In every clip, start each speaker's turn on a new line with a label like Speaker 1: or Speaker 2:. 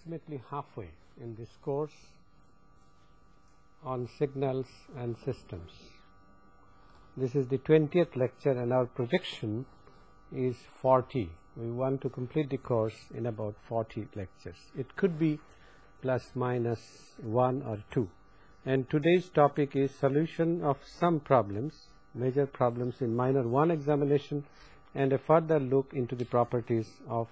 Speaker 1: approximately halfway in this course on signals and systems. This is the 20th lecture and our projection is 40. We want to complete the course in about 40 lectures. It could be plus minus 1 or 2. And today's topic is solution of some problems, major problems in minor 1 examination, and a further look into the properties of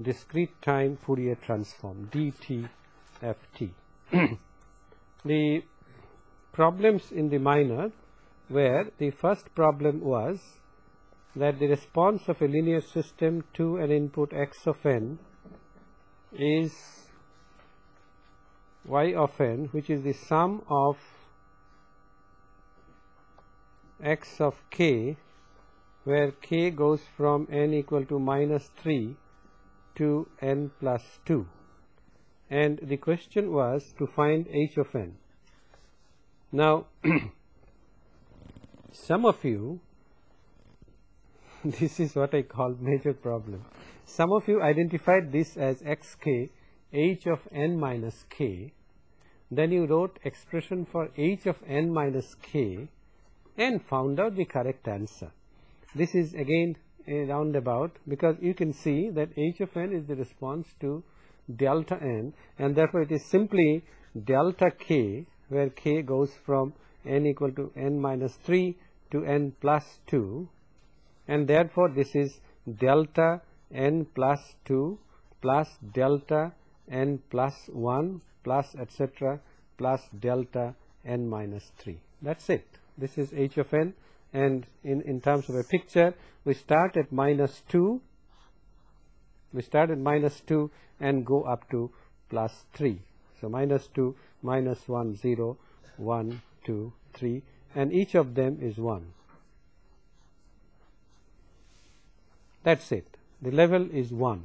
Speaker 1: discrete time Fourier transform, DTFT. The problems in the minor where the first problem was that the response of a linear system to an input x of n is y of n, which is the sum of x of k, where k goes from n equal to minus 3 to n plus 2. And the question was to find h of n. Now, some of you, this is what I call major problem. Some of you identified this as xk, h of n minus k. Then you wrote expression for h of n minus k and found out the correct answer. This is again a roundabout because you can see that h of n is the response to delta n, and therefore it is simply delta k, where k goes from n equal to n minus 3 to n plus 2, and therefore this is delta n plus 2 plus delta n plus 1 plus etc. plus delta n minus 3. That's it. This is h of n, and in terms of a picture, we start at minus 2. We start at minus 2 and go up to plus 3. So minus 2, minus 1, 0, 1, 2, 3, and each of them is 1. That's it. The level is 1.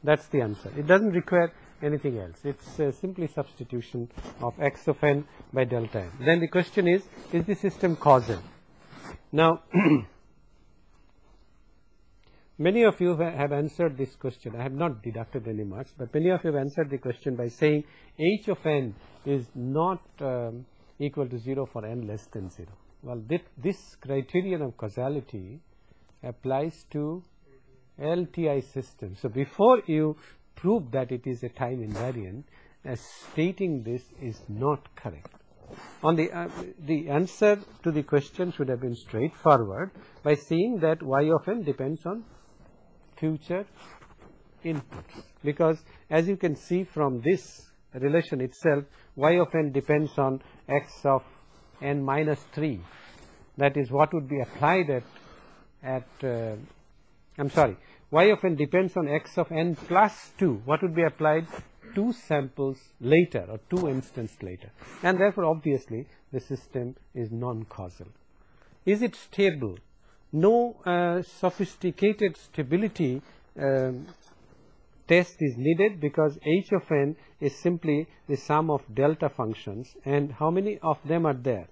Speaker 1: That's the answer. It doesn't require anything else. It's simply substitution of x of n by delta n. Then the question is the system causal? Now, many of you have answered this question. I have not deducted any much, but many of you have answered the question by saying h of n is not equal to 0 for n less than 0. Well, this criterion of causality applies to LTI systems. So before you prove that it is a time invariant, stating this is not correct. On the answer to the question should have been straightforward by saying that y of n depends on future inputs, because as you can see from this relation itself, y of n depends on x of n minus 3. That is what would be applied y of n depends on x of n plus 2. What would be applied? 2 samples later or 2 instants later, and therefore obviously the system is non-causal. Is it stable? No sophisticated stability test is needed, because h of n is simply the sum of delta functions, and how many of them are there?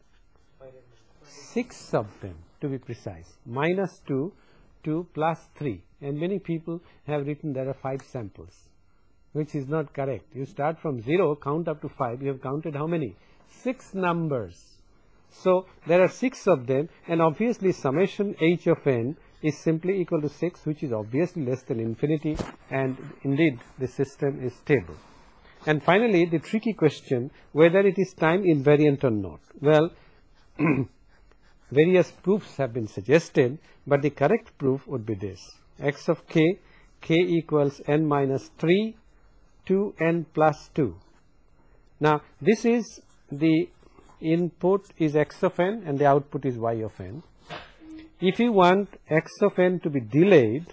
Speaker 1: 6 of them to be precise, minus 2 to plus 3, and many people have written there are 5 samples, which is not correct. You start from 0, count up to 5, you have counted how many? 6 numbers. So there are 6 of them, and obviously summation h of n is simply equal to 6, which is obviously less than infinity, and indeed the system is stable. And finally, the tricky question, whether it is time invariant or not. Well, various proofs have been suggested, but the correct proof would be this: x of k equals n minus 3 to n plus 2. Now, this is the input is x of n and the output is y of n. If you want x of n to be delayed,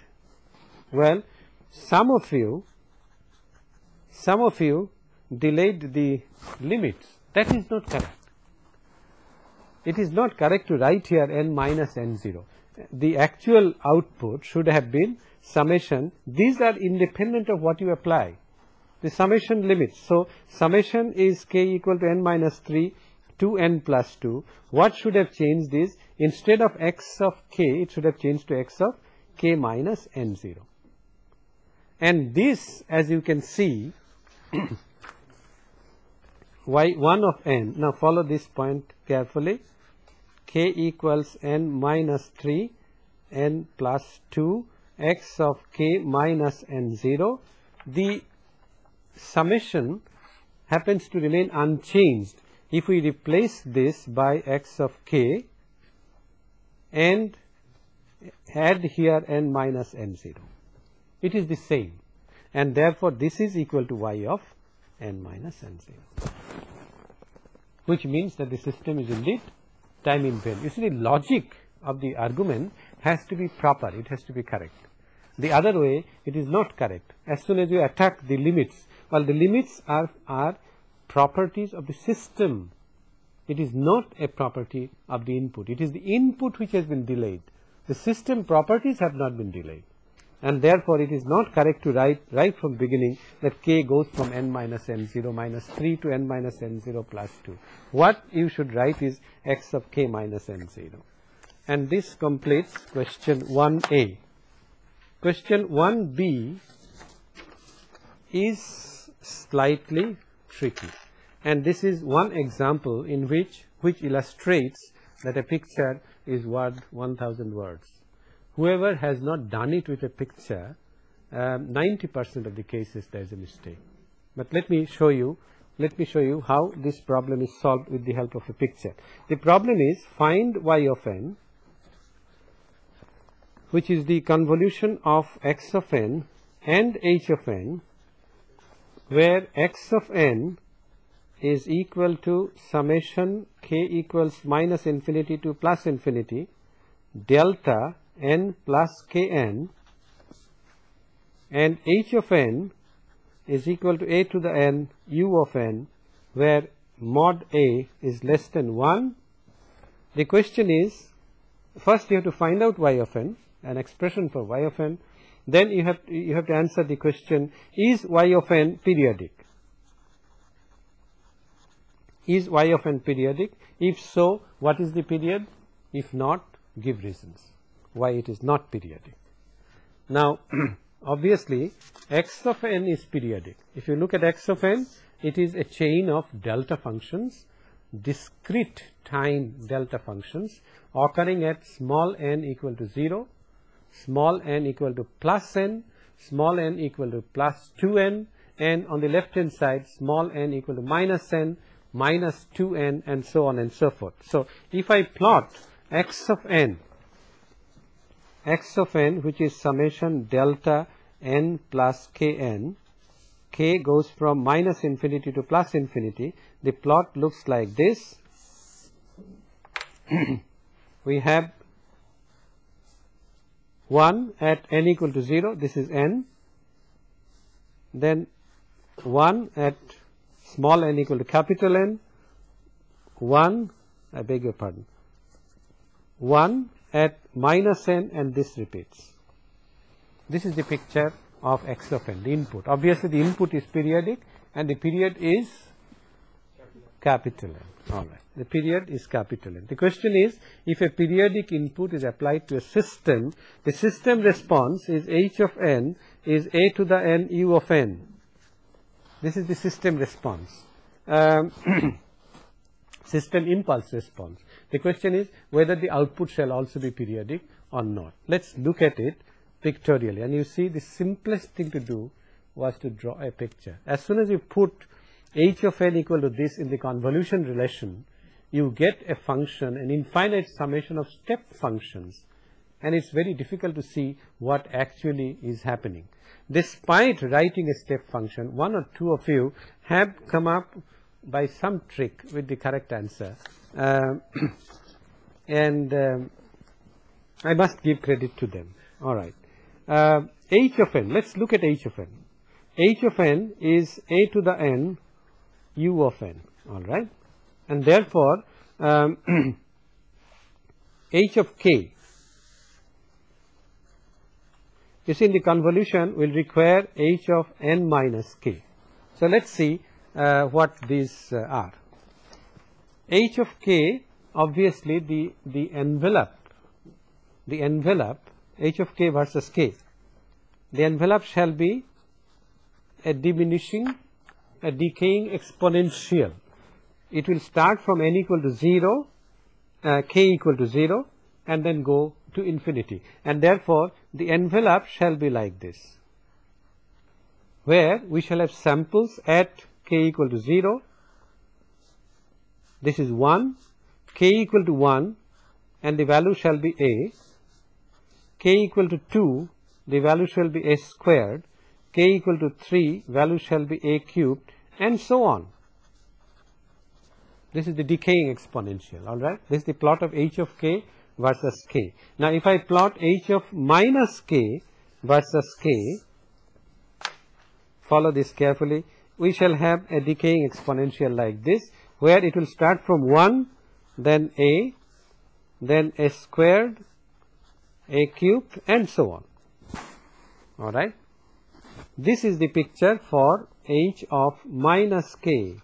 Speaker 1: well, some of you delayed the limits. That is not correct. It is not correct to write here n minus n0. The actual output should have been summation. These are independent of what you apply. The summation limits. So summation is k equal to n minus 3 to n plus 2. What should have changed is, instead of x of k, it should have changed to x of k minus n0. and this, as you can see, y1 of n, now follow this point carefully, k equals n minus 3 n plus 2 x of k minus n0. The summation happens to remain unchanged if we replace this by x of k and add here n minus n0. It is the same, and therefore this is equal to y of n minus n0, which means that the system is indeed time invariant. You see, the logic of the argument has to be proper, it has to be correct. The other way, it is not correct. As soon as you attack the limits, well, the limits are properties of the system. It is not a property of the input. It is the input which has been delayed. The system properties have not been delayed, and therefore it is not correct to write right from beginning that k goes from n minus n0 minus 3 to n minus n0 plus 2. What you should write is x of k minus n0. And this completes question 1a. Question 1b is slightly tricky, and this is one example in which illustrates that a picture is worth 1000 words. Whoever has not done it with a picture, 90% of the cases there is a mistake. But let me show you how this problem is solved with the help of a picture. The problem is, find y of n, which is the convolution of x of n and h of n, where x of n is equal to summation k equals minus infinity to plus infinity delta n plus kn, and h of n is equal to a to the n u of n, where mod a is less than 1. The question is, first you have to find out y of n, an expression for y of n. Then you have to answer the question, is y of n periodic? Is y of n periodic? If so, what is the period? If not, give reasons why it is not periodic. Now, obviously, x of n is periodic. If you look at x of n, it is a chain of delta functions, discrete time delta functions occurring at small n equal to 0, small n equal to plus n, small n equal to plus 2n, and on the left hand side small n equal to minus n, minus 2n, and so on and so forth. So, if I plot x of n, which is summation delta n plus kn, k goes from minus infinity to plus infinity, the plot looks like this. We have 1 at n equal to 0, this is n, then 1 at small n equal to capital N, 1, I beg your pardon, 1 at minus n, and this repeats. This is the picture of x of n, the input. Obviously, the input is periodic and the period is capital N. All right. The period is capital N. The question is, if a periodic input is applied to a system, the system response is h of n is a to the n u of n. This is the system response, system impulse response. The question is whether the output shall also be periodic or not. Let's look at it pictorially, and you see the simplest thing to do was to draw a picture. As soon as you put h of n equal to this in the convolution relation, you get a function, an infinite summation of step functions, and it's very difficult to see what actually is happening. Despite writing a step function, one or two of you have come up by some trick with the correct answer, and I must give credit to them. All right. H of n, let's look at h of n. H of n is a to the n u of n, all right, and therefore h of k, you see, in the convolution will require h of n minus k. So let's see what these are. H of k, obviously the envelope h of k versus k, the envelope shall be a decaying exponential. It will start from n equal to 0, k equal to 0, and then go to infinity. And therefore, the envelope shall be like this, where we shall have samples at k equal to 0, this is 1, k equal to 1, and the value shall be a, k equal to 2, the value shall be a squared, k equal to 3, value shall be a cubed, and so on. This is the decaying exponential, all right. This is the plot of h of k versus k. Now, if I plot h of minus k versus k, follow this carefully, we shall have a decaying exponential like this, where it will start from 1, then a squared, a cubed, and so on. All right. This is the picture for h of minus k.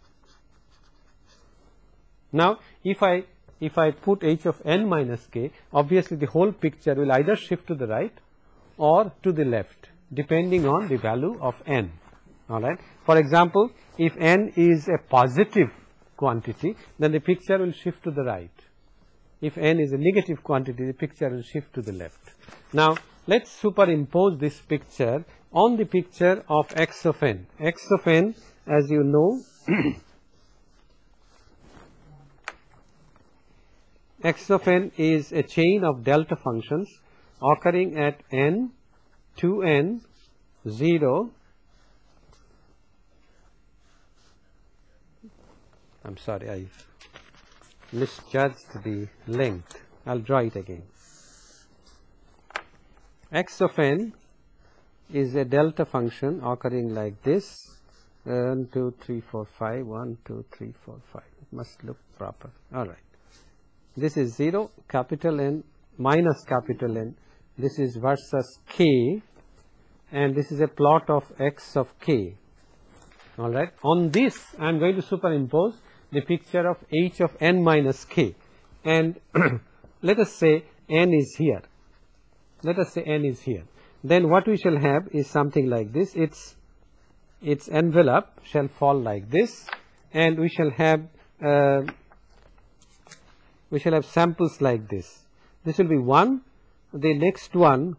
Speaker 1: Now, if I put h of n minus k, obviously the whole picture will either shift to the right or to the left, depending on the value of n. All right. For example, if n is a positive quantity, then the picture will shift to the right. If n is a negative quantity, the picture will shift to the left. Now, let's superimpose this picture on the picture of x of n. X of n, as you know, x of n is a chain of delta functions occurring at n, 2n, 0, I'm sorry, I misjudged the length. I'll draw it again. X of n is a delta function occurring like this. 1, 2, 3, 4, 5. 1, 2, 3, 4, 5. It must look proper. All right. This is 0, capital N minus capital N. This is versus k, and this is a plot of x of k. All right. On this, I am going to superimpose the picture of h of n minus k, and let us say n is here. Let us say n is here. Then what we shall have is something like this. Its envelope shall fall like this, and we shall have samples like this. This will be 1. The next one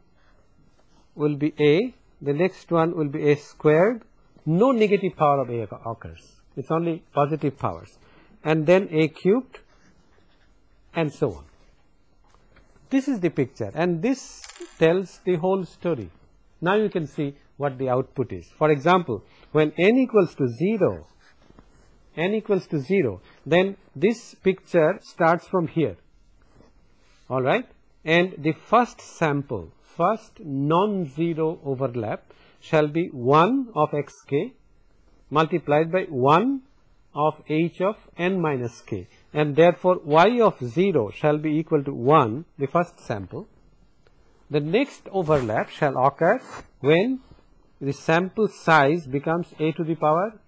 Speaker 1: will be a. The next one will be a squared. No negative power of a occurs. It's only positive powers. And then a cubed, and so on. This is the picture, and this tells the whole story. Now you can see what the output is. For example, when n equals to 0, then this picture starts from here. All right, and the first sample, first non-zero overlap shall be 1 of xk multiplied by 1 of h of n minus k, and therefore y of 0 shall be equal to 1, the first sample. The next overlap shall occur when the sample size becomes a to the power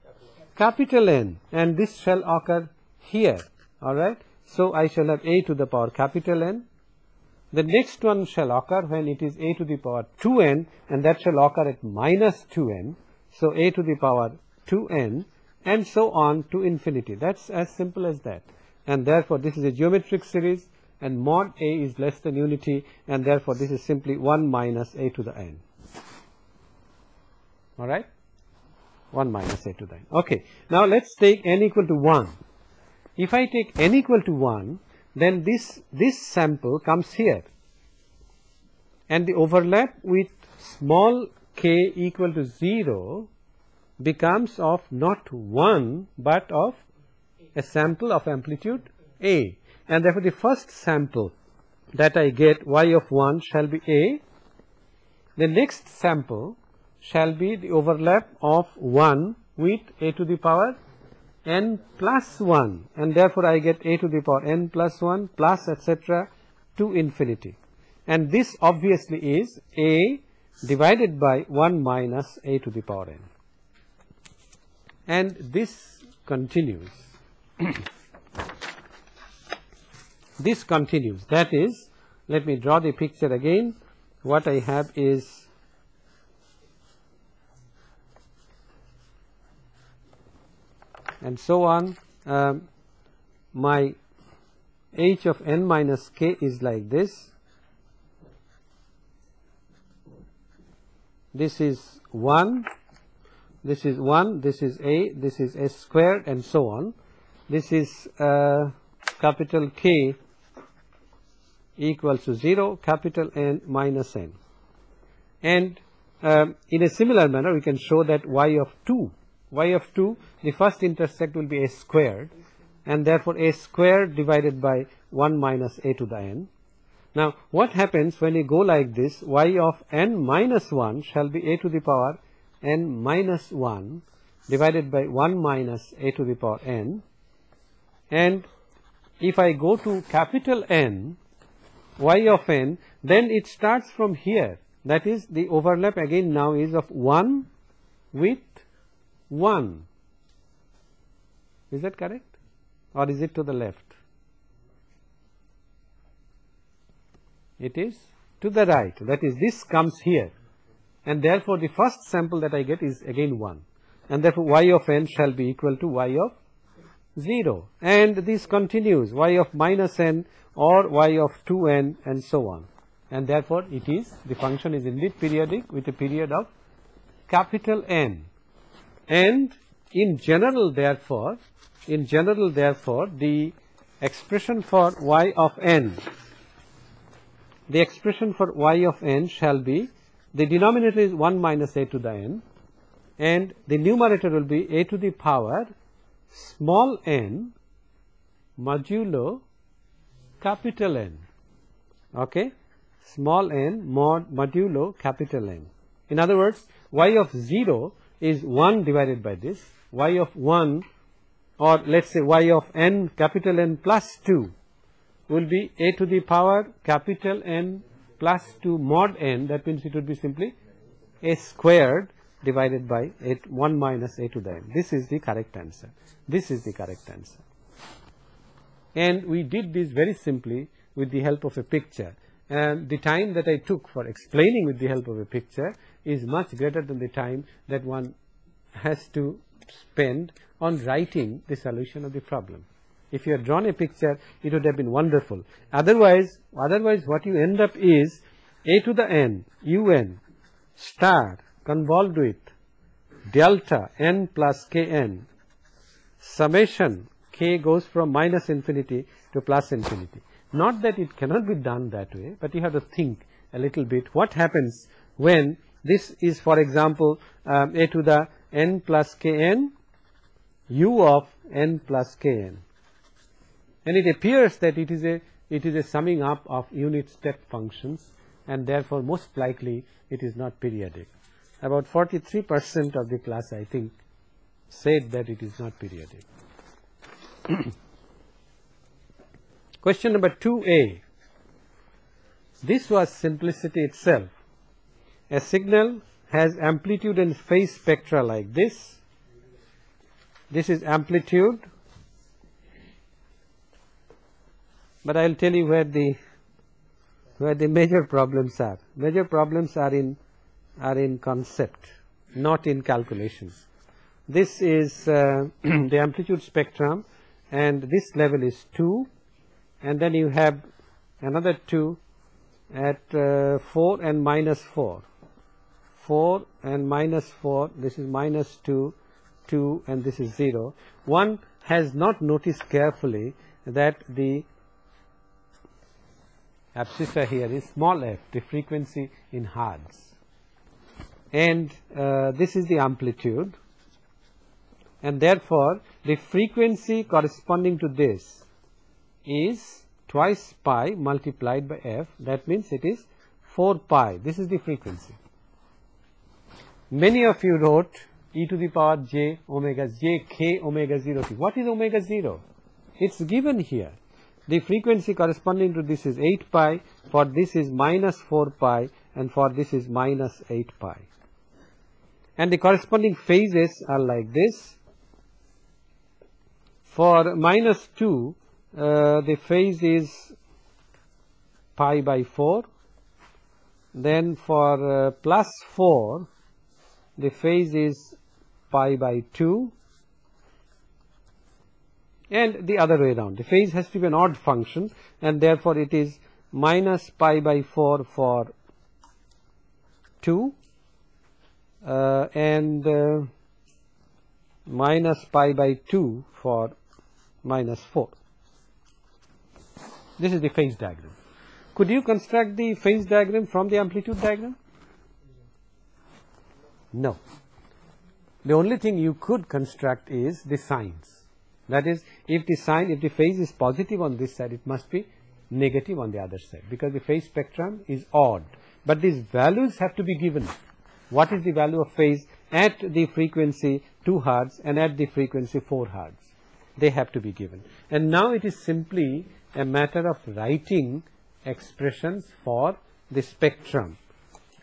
Speaker 1: capital N, and this shall occur here. All right. So I shall have a to the power capital N. The next one shall occur when it is a to the power 2n, and that shall occur at minus 2n. So a to the power 2n, and so on to infinity. That's as simple as that. And therefore, this is a geometric series, and mod a is less than unity, and therefore this is simply 1 minus a to the n. All right, 1 minus a to the n. Okay, now let's take n equal to 1. If I take n equal to 1, then this sample comes here, and the overlap with small k equal to 0 becomes of not 1 but of a sample of amplitude a, and therefore the first sample that I get, y of 1, shall be a. The next sample shall be the overlap of 1 with a to the power n plus 1, and therefore I get a to the power n plus 1 plus etc. to infinity, and this obviously is a divided by 1 minus a to the power n, and this continues. This continues. That is, let me draw the picture again. What I have is and so on. My h of n minus k is like this. This is 1, this is 1, this is a, this is s squared, and so on. This is capital K equals to 0, capital N minus n. And in a similar manner, we can show that y of 2, the first intersect will be a squared, and therefore a squared divided by 1 minus a to the n. Now, what happens when you go like this? Y of n minus 1 shall be a to the power n minus 1 divided by 1 minus a to the power n. And if I go to capital N, y of n, then it starts from here. That is, the overlap again now is of 1 with 1. Is that correct? Or is it to the left? It is to the right. That is, this comes here. And therefore, the first sample that I get is again 1. And therefore, y of n shall be equal to y of 0. And this continues, y of minus n or y of 2n and so on. And therefore, it is, the function is indeed periodic with a period of capital N. And in general, therefore, the expression for y of n, shall be, the denominator is 1 minus a to the n, and the numerator will be a to the power small n modulo capital N. Okay? Small n mod modulo capital N. In other words, y of 0 is 1 divided by this, y of 1, or let us say y of n capital N plus 2 will be a to the power capital N plus 2 mod n. That means it would be simply a squared divided by 1 minus a to the n. This is the correct answer. This is the correct answer. And we did this very simply with the help of a picture. And the time that I took for explaining with the help of a picture is much greater than the time that one has to spend on writing the solution of the problem. If you had drawn a picture, it would have been wonderful. Otherwise what you end up is a to the n, un, star, convolved with delta n plus kn, summation k goes from minus infinity to plus infinity. Not that it cannot be done that way, but you have to think a little bit what happens when this is, for example, a to the n plus kn, u of n plus kn. And it appears that it is a summing up of unit step functions, and therefore most likely it is not periodic. About 43% of the class, I think, said that it is not periodic. Question number 2a. This was simplicity itself. A signal has amplitude and phase spectra like this. This is amplitude, but I will tell you where the major problems are. Major problems are in concept, not in calculations. This is the amplitude spectrum, and this level is 2, and then you have another 2 at 4 and minus 4. 4 and minus 4, this is minus 2, 2, and this is 0. One has not noticed carefully that the abscissa here is small f, the frequency in hertz. And this is the amplitude, and therefore the frequency corresponding to this is twice pi multiplied by f. That means it is 4 pi. This is the frequency. Many of you wrote e to the power j omega j k omega 0 t. What is omega 0? It's given here. The frequency corresponding to this is 8 pi, for this is minus 4 pi, and for this is minus 8 pi. And the corresponding phases are like this. For minus 2, the phase is pi by 4. Then for plus 4, the phase is pi by 2. and the other way around. The phase has to be an odd function, and therefore it is minus pi by 4 for 2 and minus pi by 2 for minus 4. This is the phase diagram. Could you construct the phase diagram from the amplitude diagram? No. The only thing you could construct is the signs. That is, if the phase is positive on this side, it must be negative on the other side, because the phase spectrum is odd. But these values have to be given. What is the value of phase at the frequency 2 Hertz and at the frequency 4 Hertz? They have to be given. And now it is simply a matter of writing expressions for the spectrum.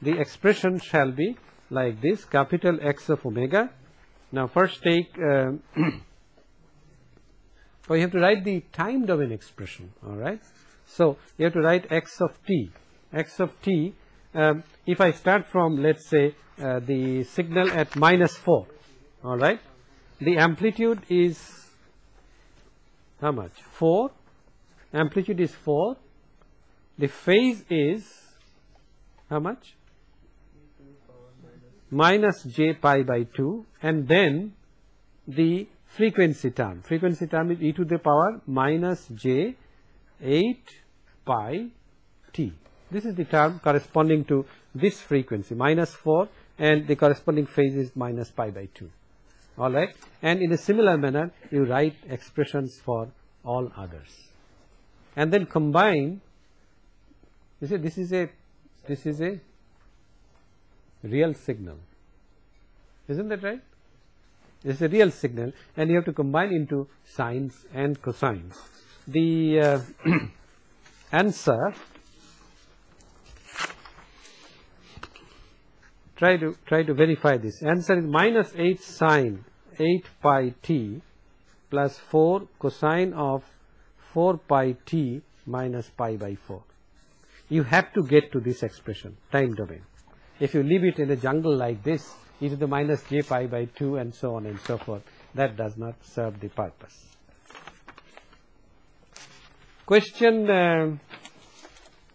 Speaker 1: The expression shall be like this, capital X of omega. Now first take, you have to write the time domain expression, alright. So you have to write x of t. X of t, if I start from, let's say, the signal at minus 4, alright. The amplitude is how much? 4. Amplitude is 4. The phase is how much? Minus j pi by 2, and then the frequency term. Frequency term is e to the power minus j 8 pi t. This is the term corresponding to this frequency, minus 4, and the corresponding phase is minus pi by 2. Alright, and in a similar manner you write expressions for all others, and then combine. You see, this is a real signal, isn't that right? This is a real signal, and you have to combine into sines and cosines. The answer, try to verify this. Answer is minus 8 sine 8 pi t plus 4 cosine of 4 pi t minus pi by 4. You have to get to this expression, time domain. If you leave it in a jungle like this, e to the minus j pi by 2 and so on and so forth, that does not serve the purpose. Question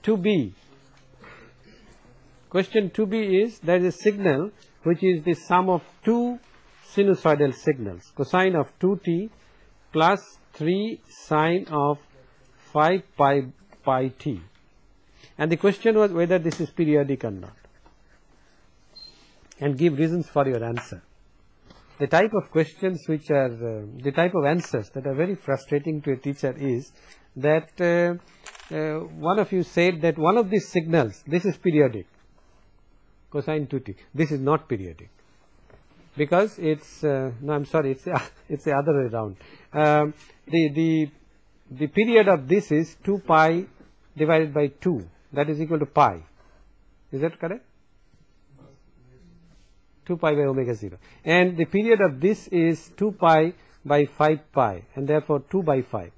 Speaker 1: 2b. Question 2b is, there is a signal which is the sum of two sinusoidal signals, cosine of 2t plus 3 sine of 5 pi t. And the question was whether this is periodic or not, and give reasons for your answer. The type of questions which are, the type of answers that are very frustrating to a teacher is that one of you said that one of these signals, this is periodic, cosine 2t. This is not periodic, because it's, no, I'm sorry, it's the other way around. The period of this is 2 pi divided by 2, that is equal to pi. Is that correct? 2 pi by omega 0. And the period of this is 2 pi by 5 pi, and therefore 2 by 5.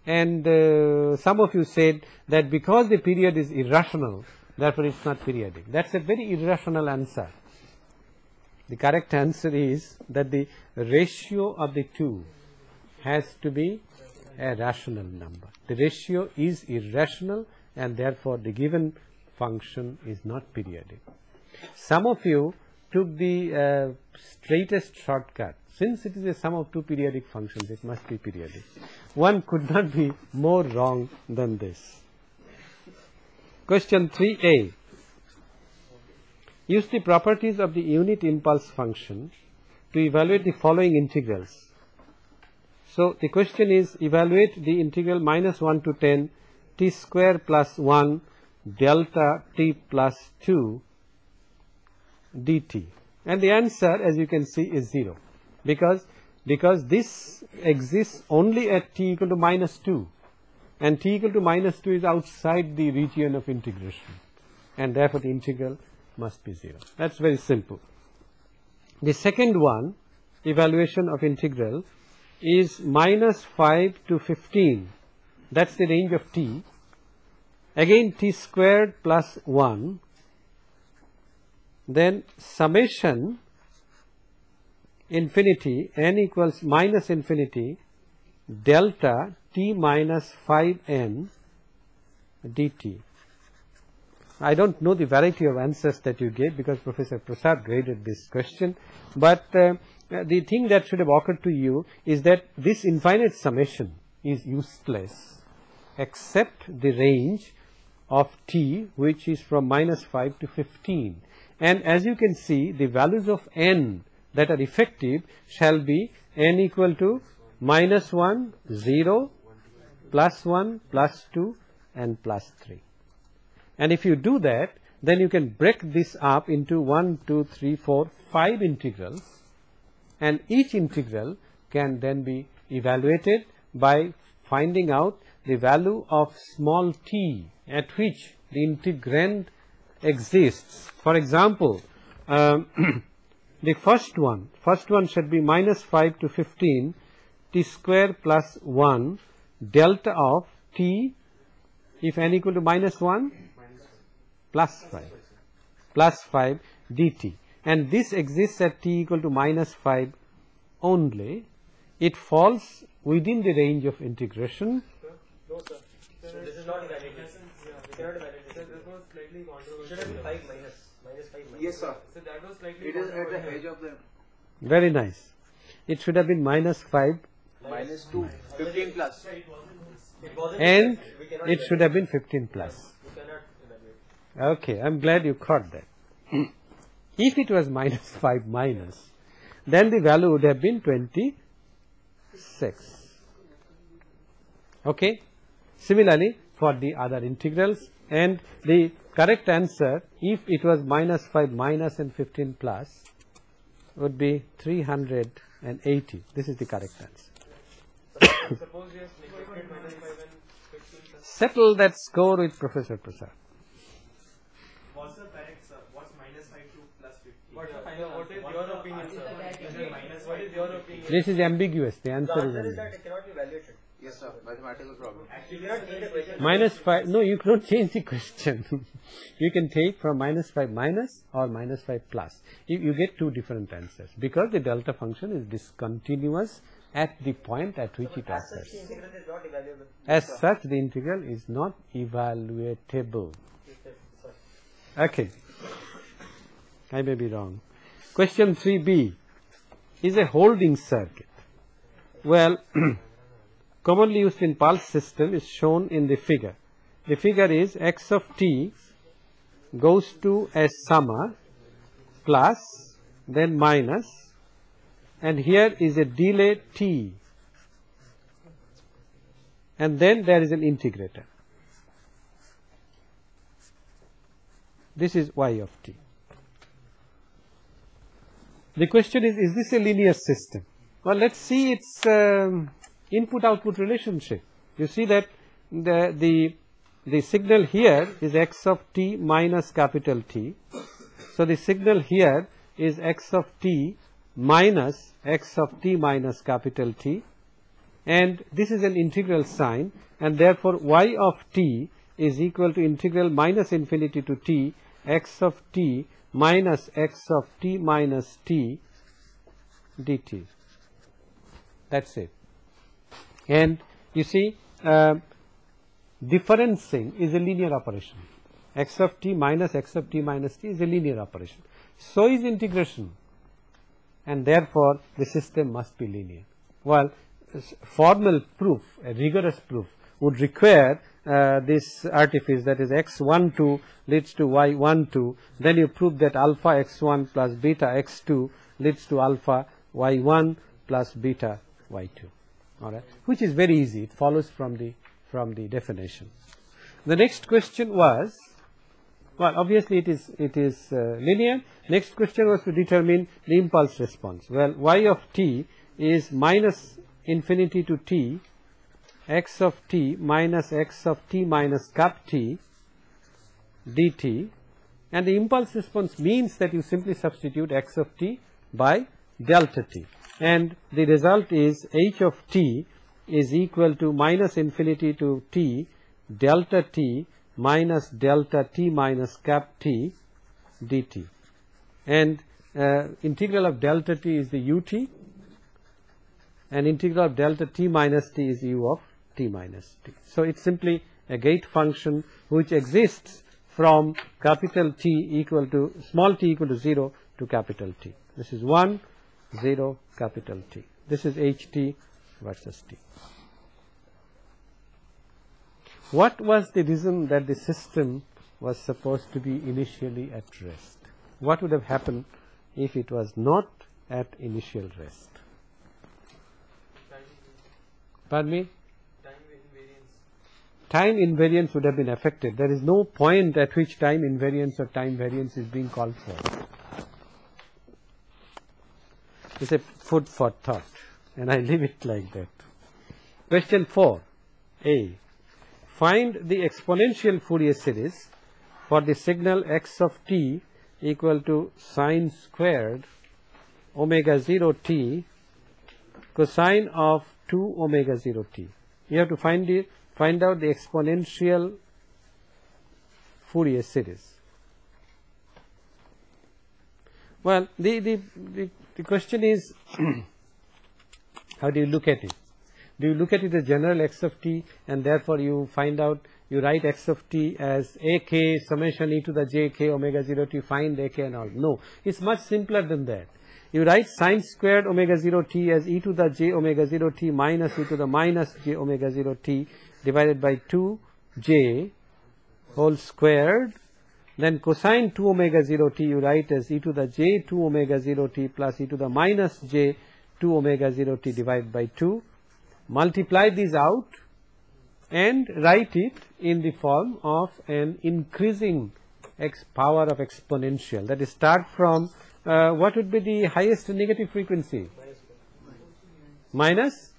Speaker 1: And some of you said that because the period is irrational, therefore it's not periodic. That's a very irrational answer. The correct answer is that the ratio of the two has to be a rational number. The ratio is irrational, and therefore the given function is not periodic. Some of you took the straightest shortcut. Since it is a sum of two periodic functions, it must be periodic. One could not be more wrong than this. Question 3a. Use the properties of the unit impulse function to evaluate the following integrals. So the question is, evaluate the integral minus 1 to 10 t square plus 1 delta t plus 2 dt. And the answer, as you can see, is 0. Because this exists only at t equal to minus 2. And t equal to minus 2 is outside the region of integration. And therefore the integral must be 0. That's very simple. The second one, evaluation of integral, is minus 5 to 15. That's the range of t. Again t squared plus 1. Then summation infinity, n equals minus infinity delta t minus 5n dt. I don't know the variety of answers that you gave because Professor Prasad graded this question, but the thing that should have occurred to you is that this infinite summation is useless except the range of t, which is from minus 5 to 15. And as you can see, the values of n that are effective shall be n equal to minus 1, 0, plus 1, plus 2 and plus 3. And if you do that, then you can break this up into 1, 2, 3, 4, 5 integrals, and each integral can then be evaluated by finding out the value of small t at which the integrand exists. For example, the first one should be minus 5 to 15 t square plus 1 delta of t if n equal to minus 1 plus 5 dt, and this exists at t equal to minus 5 only. It falls within the range of integration.
Speaker 2: No, sir. So this is not evaluated. We cannot evaluate it. This was slightly controversial. Should have been 5 minus 5 minus. Yes, sir. So that was slightly. It is at the edge of the.
Speaker 1: Very nice. It should have been minus 5.
Speaker 2: Minus 2. 15 plus.
Speaker 1: And it should have been 15 plus.
Speaker 2: We cannot evaluate.
Speaker 1: Okay, I'm glad you caught that. If it was minus 5 minus, then the value would have been 26. Okay. Similarly, for the other integrals, and the correct answer, if it was minus 5 minus and 15 plus, would be 380. This is the correct answer.
Speaker 2: Suppose you have neglected minus 5 and 15 plus.
Speaker 1: Settle that score with Professor Prasad.
Speaker 3: What's the correct, sir? What's minus 5 to plus 15?
Speaker 2: What is your opinion, sir? What is your opinion?
Speaker 1: This is ambiguous. The
Speaker 2: The
Speaker 1: answer
Speaker 2: answer
Speaker 1: is
Speaker 2: is that
Speaker 1: ambiguous.
Speaker 2: it cannot be evaluated. Yes, sir. Mathematical problem.
Speaker 3: Actually,
Speaker 2: You cannot change the question.
Speaker 1: Minus 5, no, you cannot change the question. You can take from minus 5 minus or minus 5 plus. You get two different answers because the delta function is discontinuous at the point at which it
Speaker 2: As such,
Speaker 1: occurs.
Speaker 2: the integral is not evaluable.
Speaker 1: As such, the integral is not evaluatable. Okay. I may be wrong. Question 3b is a holding circuit. Well, commonly used in pulse system is shown in the figure. The figure is x of t goes to a summer plus then minus, and here is a delay t, and then there is an integrator. This is y of t. The question is this a linear system? Well, let's see its input-output relationship. You see that the signal here is x of t minus capital T. So the signal here is x of t minus x of t minus capital T, and this is an integral sign, and therefore y of t is equal to integral minus infinity to t x of t minus x of t minus t dt. That's it. And you see, differencing is a linear operation. X of t minus x of t minus t is a linear operation. So is integration, and therefore the system must be linear. Well, formal proof, a rigorous proof, would require this artifice, that is x12 leads to y12, then you prove that alpha x1 plus beta x2 leads to alpha y1 plus beta y2. All right, which is very easy. It follows from the definition. The next question was, well, obviously it is linear. Next question was to determine the impulse response. Well, y of t is minus infinity to t x of t minus x of t minus cap t dt, and the impulse response means that you simply substitute x of t by delta t, and the result is h of t is equal to minus infinity to t delta t minus delta t minus cap t dt, and integral of delta t is the ut, and integral of delta t minus t is u of t minus t. So it's simply a gate function which exists from capital T equal to small t equal to 0 to capital T. This is 1, 0, capital T. This is ht versus t. What was the reason that the system was supposed to be initially at rest? What would have happened if it was not at initial rest? Pardon me? Time invariance would have been affected. There is no point at which time invariance or time variance is being called for. It's a food for thought, and I leave it like that. Question 4a. Find the exponential Fourier series for the signal x of t equal to sine squared omega 0 t cosine of 2 omega 0 t. You have to find out the exponential Fourier series. Well, the question is how do you look at it? Do you look at it as general x of t, and therefore you find out, you write x of t as ak summation e to the j k omega 0 t, find ak and all? No, it's much simpler than that. You write sine squared omega 0 t as e to the j omega 0 t minus e to the minus j omega 0 t divided by 2j whole squared. Then cosine 2 omega 0 t you write as e to the j 2 omega 0 t plus e to the minus j 2 omega 0 t divided by 2. Multiply these out and write it in the form of an increasing power of exponential. That is, start from what would be the highest negative frequency? Minus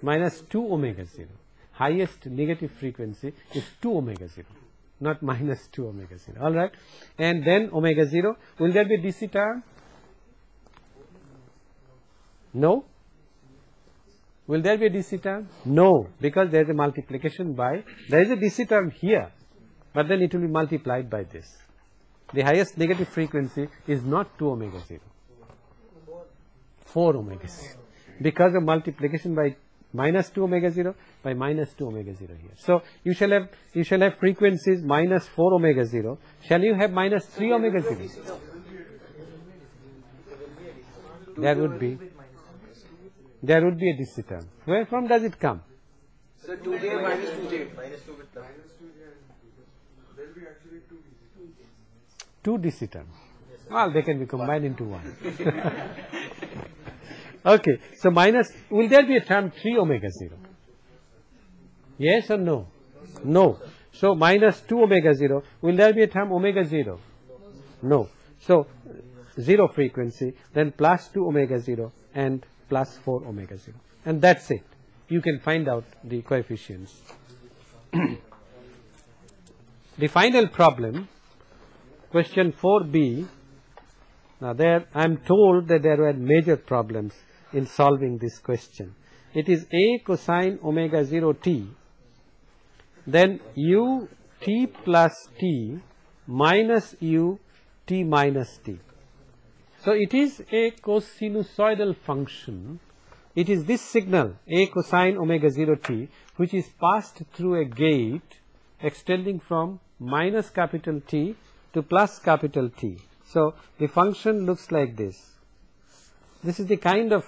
Speaker 1: 2 omega 0. Highest negative frequency is 2 omega 0, not minus 2 omega 0. All right, and then omega 0. Will there be a DC term? No. Will there be a DC term? No, because there is a multiplication by, there is a DC term here, but then it will be multiplied by this. The highest negative frequency is not 2 omega 0, 4 omega 0, because of multiplication by minus 2 omega 0 by minus 2 omega 0 here. So you shall have frequencies minus 4 omega 0. Shall you have minus 3 omega 0? There would be a DC term. Where from does it come?
Speaker 2: So 2j minus 2j.
Speaker 1: Two DC terms. Well, they can be combined into one. Okay, so minus, will there be a term 3 omega 0? Yes or no? No. So minus 2 omega 0, will there be a term omega 0? No. So 0 frequency, then plus 2 omega 0 and plus 4 omega 0. And that's it. You can find out the coefficients. The final problem, question 4b. Now there I am told that there were major problems in solving this question. It is a cosine omega 0 t, then u t plus t minus u t minus t. So it is a cosinusoidal function. It is this signal a cosine omega 0 t which is passed through a gate extending from minus capital T to plus capital T. So the function looks like this. This is the kind of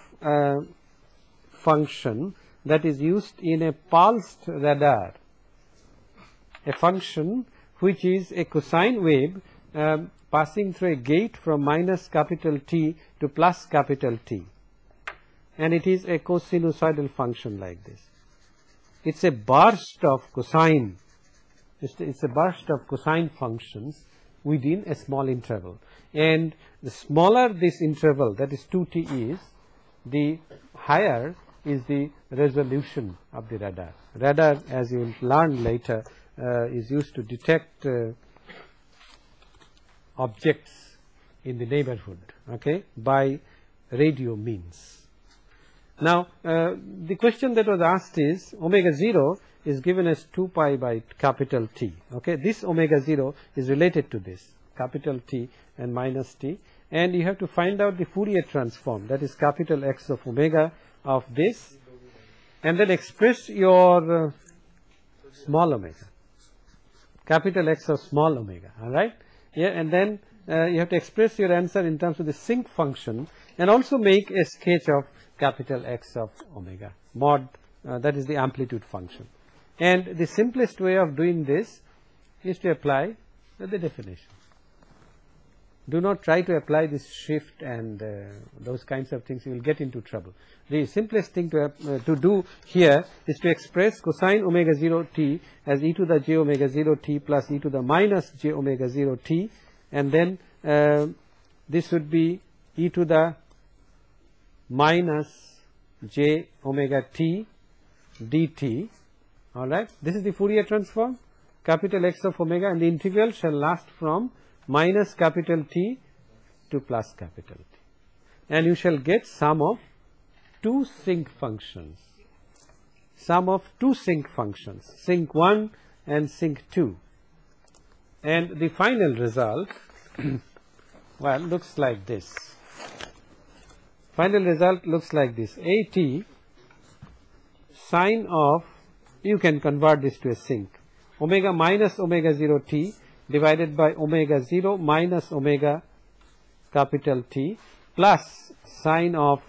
Speaker 1: function that is used in a pulsed radar, a function which is a cosine wave passing through a gate from minus capital T to plus capital T, and it is a cosinusoidal function like this. It's a burst of cosine. It's a burst of cosine functions within a small interval, and the smaller this interval, that is 2t, is, the higher is the resolution of the radar. Radar, as you will learn later, is used to detect objects in the neighborhood, okay, by radio means. Now the question that was asked is, omega 0 is given as 2 pi by capital T, okay. This omega 0 is related to this capital T and minus T, and you have to find out the Fourier transform, that is capital X of omega of this, and then express your small omega, capital X of small omega, alright. Yeah, and then you have to express your answer in terms of the sinc function, and also make a sketch of capital X of omega, mod, that is the amplitude function. And the simplest way of doing this is to apply the definition. Do not try to apply this shift and those kinds of things, you will get into trouble. The simplest thing to do here is to express cosine omega 0 t as e to the j omega 0 t plus e to the minus j omega 0 t, and then this would be e to the minus j omega t dt. Alright, this is the Fourier transform, capital X of omega, and the integral shall last from minus capital T to plus capital T, and you shall get sum of two sinc functions, sinc 1 and sinc 2, and the final result well, looks like this. Final result looks like this: AT sine of, you can convert this to a sinc, omega minus omega 0 t divided by omega 0 minus omega capital T plus sine of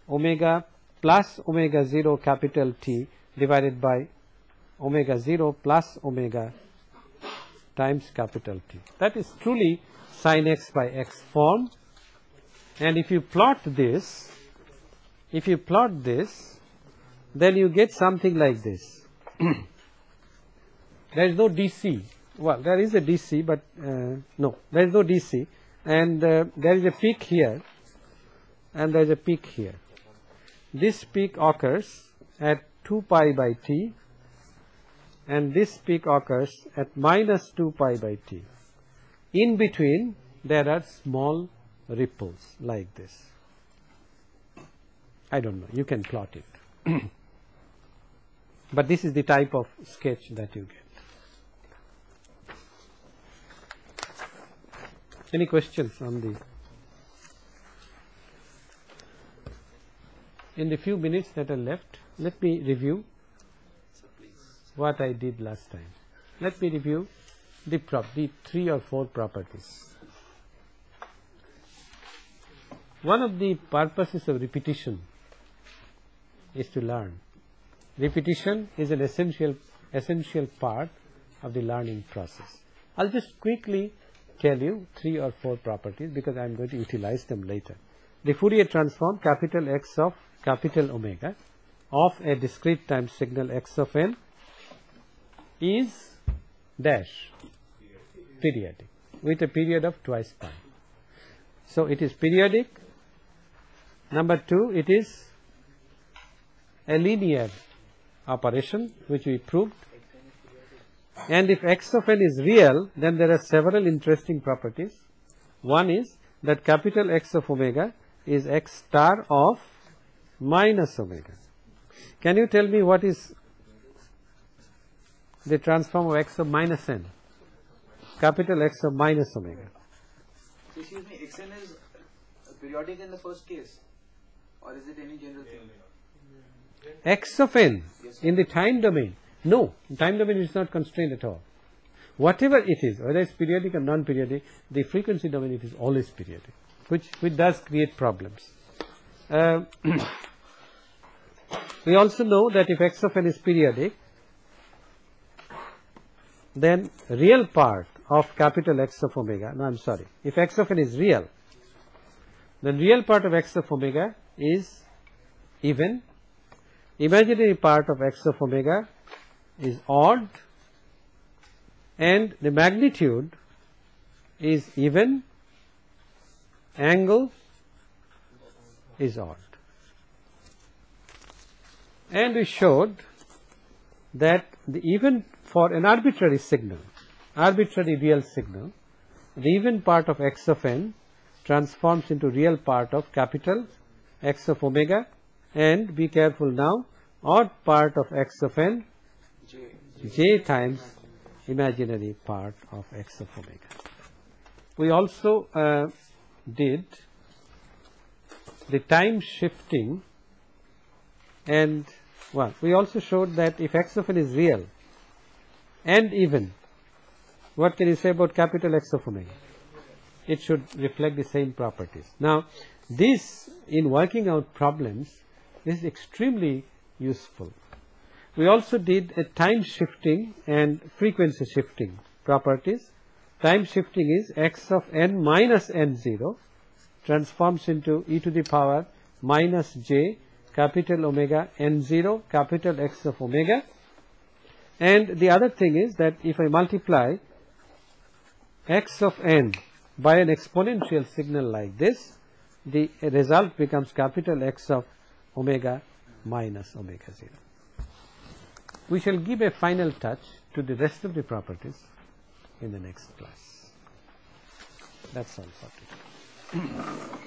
Speaker 1: omega plus omega 0 capital T divided by omega 0 plus omega times capital T. That is truly sin x by x form. And if you plot this, then you get something like this. There is no DC. Well, there is a DC, but no, there is no DC, and there is a peak here, and there is a peak here. This peak occurs at 2 pi by t, and this peak occurs at minus 2 pi by t. In between, there are small ripples like this. I don't know, you can plot it. But this is the type of sketch that you get. Any questions on the? In the few minutes that are left, let me review what I did last time. Let me review the 3 or 4 properties. One of the purposes of repetition is to learn. Repetition is an essential part of the learning process. I'll just quickly tell you 3 or 4 properties because I am going to utilize them later. The Fourier transform capital X of capital omega of a discrete time signal x of n is dash periodic with a period of twice pi. So it is periodic. Number 2, it is a linear operation which we proved. And if x of n is real, then there are several interesting properties. One is that capital X of omega is x star of minus omega. Can you tell me what is the transform of x of minus n? Capital X of minus omega.
Speaker 2: Excuse me, xn is periodic in the first case, or is it any general thing?
Speaker 1: X of n in the time domain. No, time domain is not constrained at all. Whatever it is, whether it's periodic or non-periodic, the frequency domain it is always periodic, which does create problems. We also know that if x of n is periodic, then real part of capital X of omega, no, I'm sorry, if x of n is real, then real part of x of omega is even, imaginary part of x of omega is odd, and the magnitude is even, angle is odd. And we showed that even for an arbitrary signal, arbitrary real signal, the even part of x of n transforms into real part of capital X of omega, and be careful now, odd part of x of n, j times imaginary part of x of omega. We also did the time shifting, and well, we also showed that if x of n is real and even, what can you say about capital X of omega? It should reflect the same properties. Now, this in working out problems is extremely useful. We also did a time shifting and frequency shifting properties. Time shifting is x of n minus n0 transforms into e to the power minus j capital omega n0 capital X of omega. And the other thing is that if I multiply x of n by an exponential signal like this, the result becomes capital X of omega minus omega 0. We shall give a final touch to the rest of the properties in the next class. That's all for today.